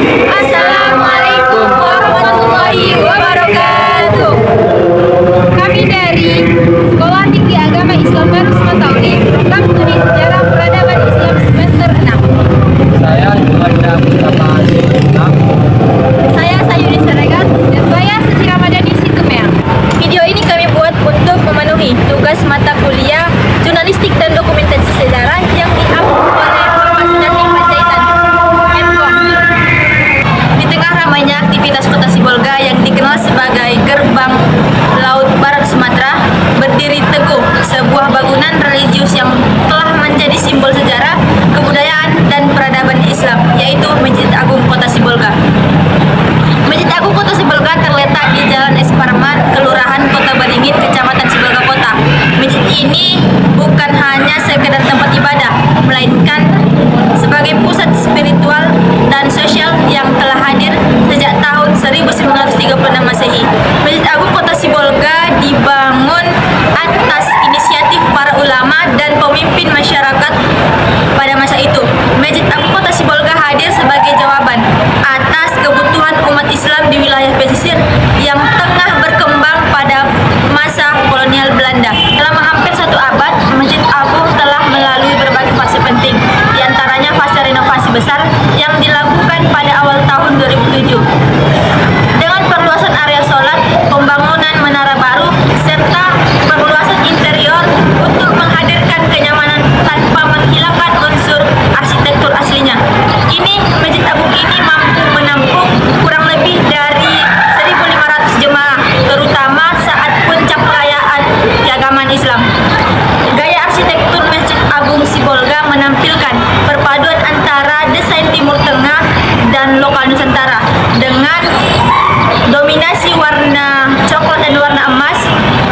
Assalamualaikum warahmatullahi wabarakatuh. Kami dari Sekolah Tinggi Agama Islam Baru Sematauli, program studi sejarah peradaban Islam semester 6. Saya Juanda Mustafa Azizullah. Saya Sayuri Saregan dan saya Suci Ramadhani Situmeang. Video ini kami buat untuk memenuhi tugas mata kuliah jurnalistik dan dokumentasi sejarah yang diambil oleh Ormas Jatim Panjaitan (MKON). Di tengah ramainya aktivitas Kota Sibolga yang dikenal sebagai Gerbang Laut Barat Sumatera, berdiri teguh sebuah bangunan religius yang telah menjadi simbol sejarah, kebudayaan, dan peradaban Islam, yaitu Masjid Agung Kota Sibolga. Masjid Agung Kota Sibolga terletak di Jalan Es Parman, Kelurahan Kota Beringin, Kecamatan Sibolga Kota. Masjid ini bukan hanya sekedar tempat ibadah, melainkan sebagai pusat spiritual dan sosial yang telah hadir sejak tahun 1936 Masehi. Masjid Agung Kota Sibolga dibangun atas inisiatif para ulama dan pemimpin masyarakat pada masa itu. Masjid Agung Kota Sibolga hadir sebagai jawaban atas kebutuhan umat Islam di wilayah pesisir yang tengah berkembang pada masa kolonial Belanda. Selama hampir 1 abad, Masjid Agung telah melalui berbagai fase penting, diantaranya fase renovasi besar yang dilakukan pada awal tahun 2007 dengan perluasan area sholat, pembangunan menara baru, serta perluasan interior untuk menghadirkan kenyamanan tanpa menghilangkan unsur arsitektur aslinya. Kini Masjid Agung ini mampu menampung kurang lebih dari 1.500 jemaah, terutama saat puncak perayaan keagamaan Islam. Gaya arsitektur Masjid Agung Sibolga menampilkan perpaduan antara desain Timur Tengah dan lokal Nusantara dengan dominasi warna coklat dan warna emas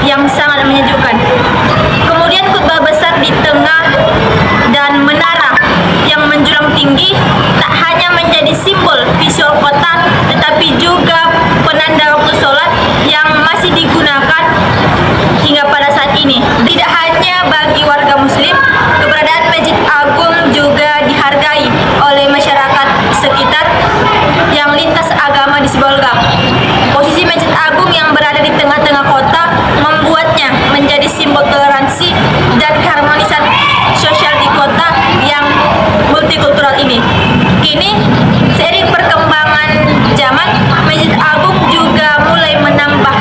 yang sangat menyejukkan. Kemudian khutbah besar di tengah dan menara yang menjulang tinggi tak hanya menjadi simbol visual kota, tetapi juga penanda waktu sholat yang masih digunakan hingga pada saat ini. Tidak hanya bagi warga muslim, keberadaan Masjid Agung juga dihargai oleh masyarakat sekitar yang lintas agama di Sibolga. Posisi Masjid Agung yang berada di tengah-tengah kota membuatnya menjadi simbol toleransi dan keharmonisan sosial di kota yang multikultural ini. Kini, seiring perkembangan zaman, Masjid Agung juga mulai menambah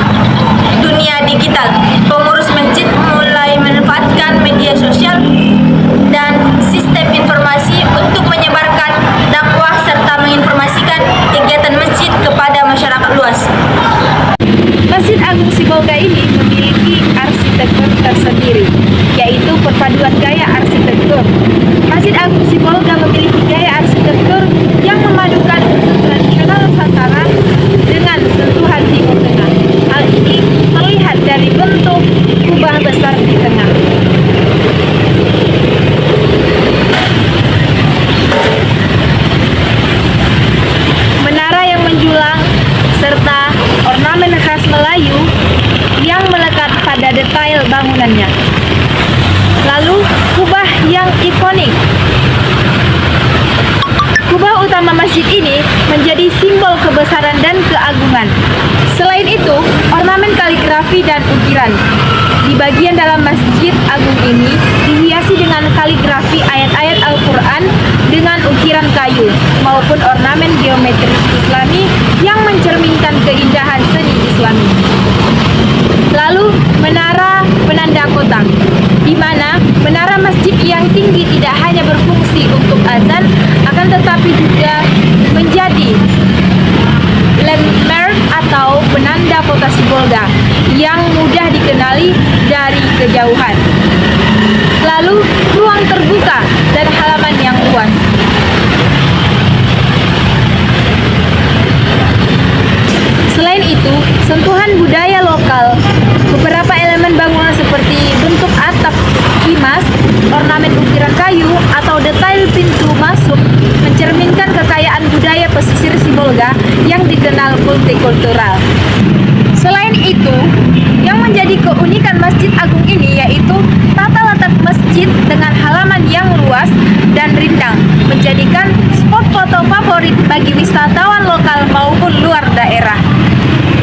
dunia digital. Pengurus masjid mulai memanfaatkan media sosial dan sistem informasi untuk menyebarkan dakwah serta menginformasikan kegiatan masjid kepada masyarakat luas. Masjid Agung Sibolga ini memiliki arsitektur tersendiri, yaitu perpaduan gaya arsitektur. Masjid Agung Sibolga memiliki gaya arsitektur yang memadukan unsur tradisional Nusantara dengan sentuhan Timur Tengah. Hal ini terlihat dari bentuk kubah besar di tengah. Menara yang menjulang serta ornamen khas Melayu yang melekat pada detail bangunannya. Lalu, kubah yang ikonik. Kubah utama masjid ini menjadi simbol kebesaran dan keagungan. Selain itu, ornamen kaligrafi dan ukiran di bagian dalam Masjid Agung ini dihiasi dengan kaligrafi ayat-ayat Al-Quran dengan ukiran kayu maupun ornamen geometris Islami yang mencerminkan keindahan seni Islami. Lalu, menara penanda kota, di mana menara masjid yang tinggi tidak hanya berfungsi untuk azan, akan tetapi juga menjadi landmark atau penanda kota Sibolga yang mudah dikenali dari kejauhan. Lalu, ruang terbuka dan halaman yang luas. Selain itu, sentuhan budaya lokal, beberapa elemen bangunan seperti bentuk atap kimas, ornamen ukiran kayu, atau detail pintu masuk mencerminkan kekayaan budaya pesisir Sibolga yang dikenal multikultural. Selain itu, yang menjadi keunikan Masjid Agung ini yaitu tata letak masjid dengan halaman yang luas dan rindang. menjadikan spot foto favorit bagi wisatawan lokal maupun luar daerah.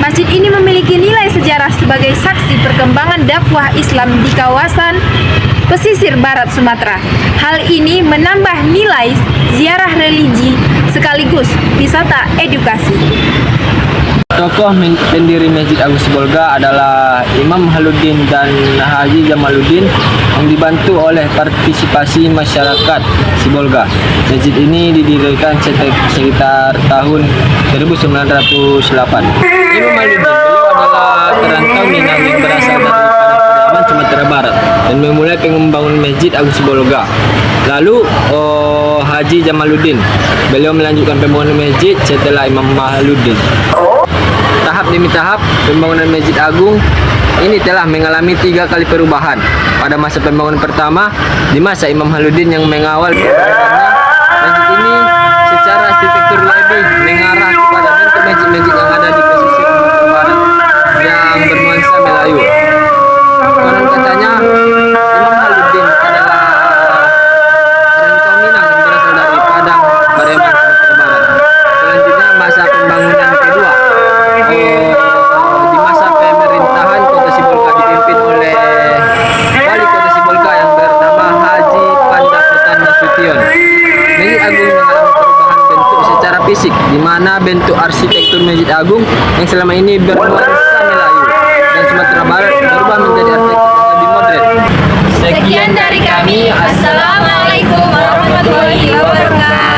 Masjid ini memiliki nilai sejarah sebagai saksi perkembangan dakwah Islam di kawasan pesisir barat Sumatera. Hal ini menambah nilai ziarah religi sekaligus wisata edukasi. Tokoh pendiri Masjid Agung Sibolga adalah Imam Haluddin dan Haji Jamaluddin yang dibantu oleh partisipasi masyarakat Sibolga. Masjid ini didirikan sekitar tahun 1908. Imam Haluddin beliau adalah perantau Minang yang berasal dari pedalaman Sumatera Barat dan memulai pengembangan Masjid Agung Sibolga. Lalu Haji Jamaluddin beliau melanjutkan pembangunan masjid setelah Imam Haluddin. Tahap demi tahap, pembangunan Masjid Agung ini telah mengalami 3 kali perubahan. Pada masa pembangunan pertama, di masa Imam Haluddin yang mengawal pembangunannya, masjid ini secara arsitektur lebih mengarah kepada bentuk masjid-masjid yang ada di pesisir Sumatera Barat yang bernuansa Melayu. Konon katanya, Imam Haluddin adalah perantau Minang yang berasal dari Padang, Pariaman, Sumatera Barat. Selanjutnya, masa pembangunan kedua. Di masa pemerintahan Kota Sibolga dipimpin oleh Wali Kota Sibolga yang bernama Haji Pandapotan Nasution. Masjid Agung mengalami perubahan bentuk secara fisik, di mana bentuk arsitektur Masjid Agung yang selama ini bernuansa Melayu dan Sumatera Barat berubah menjadi arsitektur yang lebih modern. Sekian dari kami. Assalamualaikum warahmatullahi wabarakatuh.